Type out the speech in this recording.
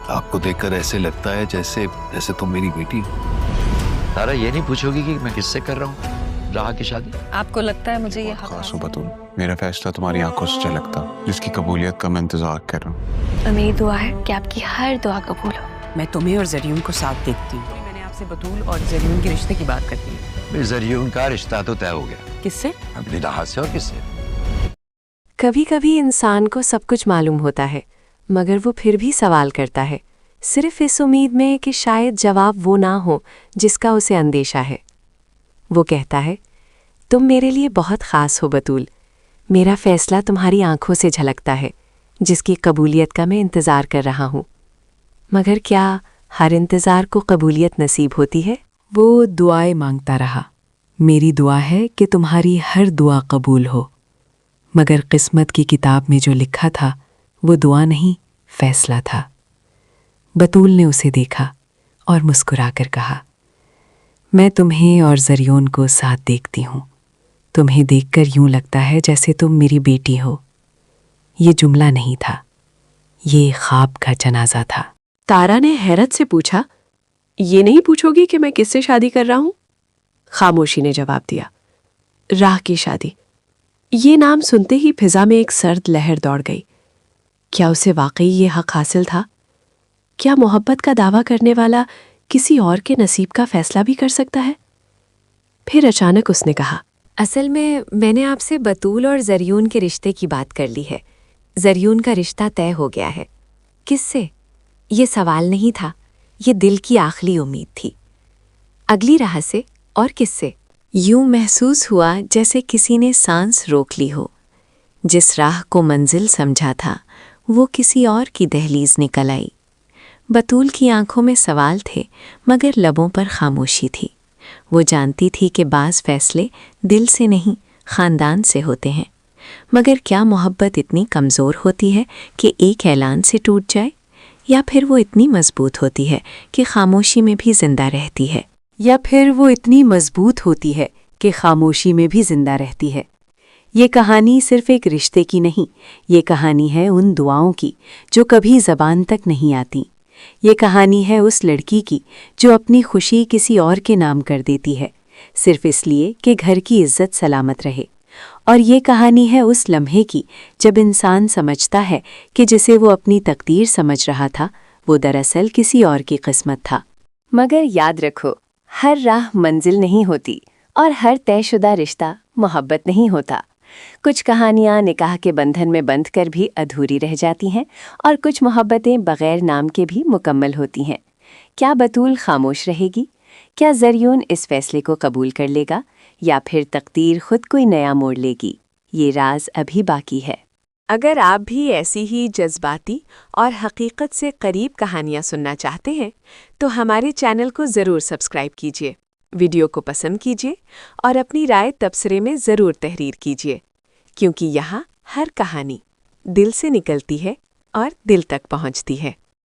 आपको देखकर ऐसे लगता है जैसे जैसे तुम मेरी बेटी हो। तारा ये नहीं पूछोगी कि मैं किससे कर रहा हूँ राह की शादी? आपको लगता है मुझे ये हक खास हो बतूल, मेरा फैसला तुम्हारी आंखों से झलकता, जिसकी कबूलियत का मैं इंतजार कर रहा हूँ। मेरी दुआ है कि आपकी हर दुआ कबूल हो। मैं तुम्हें और जरियून को साथ देखती हूँ। मैंने आपसे बतूल और जरियून के रिश्ते की बात करती है। जरियून का रिश्ता तो तय हो गया। किससे? अपनी राह से और किससे? कभी कभी इंसान को सब कुछ मालूम होता है, मगर वो फिर भी सवाल करता है, सिर्फ इस उम्मीद में कि शायद जवाब वो ना हो जिसका उसे अंदेशा है। वो कहता है, तुम मेरे लिए बहुत ख़ास हो बतूल। मेरा फ़ैसला तुम्हारी आंखों से झलकता है, जिसकी कबूलियत का मैं इंतज़ार कर रहा हूँ। मगर क्या हर इंतज़ार को कबूलियत नसीब होती है? वो दुआएं मांगता रहा। मेरी दुआ है कि तुम्हारी हर दुआ कबूल हो। मगर किस्मत की किताब में जो लिखा था वो दुआ नहीं, फैसला था। बतूल ने उसे देखा और मुस्कुराकर कहा, मैं तुम्हें और जरियोन को साथ देखती हूँ। तुम्हें देखकर यूं लगता है जैसे तुम मेरी बेटी हो। ये जुमला नहीं था, ये ख्वाब का जनाजा था। तारा ने हैरत से पूछा, ये नहीं पूछोगी कि मैं किससे शादी कर रहा हूँ? खामोशी ने जवाब दिया, राह की शादी। ये नाम सुनते ही फिजा में एक सर्द लहर दौड़ गई। क्या उसे वाकई ये हक हासिल था? क्या मोहब्बत का दावा करने वाला किसी और के नसीब का फैसला भी कर सकता है? फिर अचानक उसने कहा, असल में मैंने आपसे बतूल और जरियून के रिश्ते की बात कर ली है। जरियून का रिश्ता तय हो गया है। किससे? ये सवाल नहीं था, ये दिल की आखिरी उम्मीद थी। अगली राह से और किससे? यूं महसूस हुआ जैसे किसी ने सांस रोक ली हो। जिस राह को मंजिल समझा था वो किसी और की दहलीज निकल आई। बतूल की आंखों में सवाल थे, मगर लबों पर खामोशी थी। वो जानती थी कि बाज़ फैसले दिल से नहीं, ख़ानदान से होते हैं। मगर क्या मोहब्बत इतनी कमज़ोर होती है कि एक ऐलान से टूट जाए, या फिर वो इतनी मज़बूत होती है कि खामोशी में भी ज़िंदा रहती है? ये कहानी सिर्फ एक रिश्ते की नहीं, ये कहानी है उन दुआओं की जो कभी ज़बान तक नहीं आती। ये कहानी है उस लड़की की जो अपनी खुशी किसी और के नाम कर देती है, सिर्फ इसलिए कि घर की इज्जत सलामत रहे। और ये कहानी है उस लम्हे की जब इंसान समझता है कि जिसे वो अपनी तकदीर समझ रहा था वो दरअसल किसी और की किस्मत था। मगर याद रखो, हर राह मंजिल नहीं होती और हर तयशुदा रिश्ता मोहब्बत नहीं होता। कुछ कहानियाँ निकाह के बंधन में बंध कर भी अधूरी रह जाती हैं और कुछ मोहब्बतें बग़ैर नाम के भी मुकम्मल होती हैं। क्या बतूल खामोश रहेगी? क्या जरियून इस फैसले को कबूल कर लेगा, या फिर तकदीर खुद कोई नया मोड़ लेगी? ये राज अभी बाकी है। अगर आप भी ऐसी ही जज्बाती और हकीकत से करीब कहानियाँ सुनना चाहते हैं तो हमारे चैनल को ज़रूर सब्सक्राइब कीजिए, वीडियो को पसंद कीजिए और अपनी राय तबसरे में ज़रूर तहरीर कीजिए, क्योंकि यहाँ हर कहानी दिल से निकलती है और दिल तक पहुँचती है।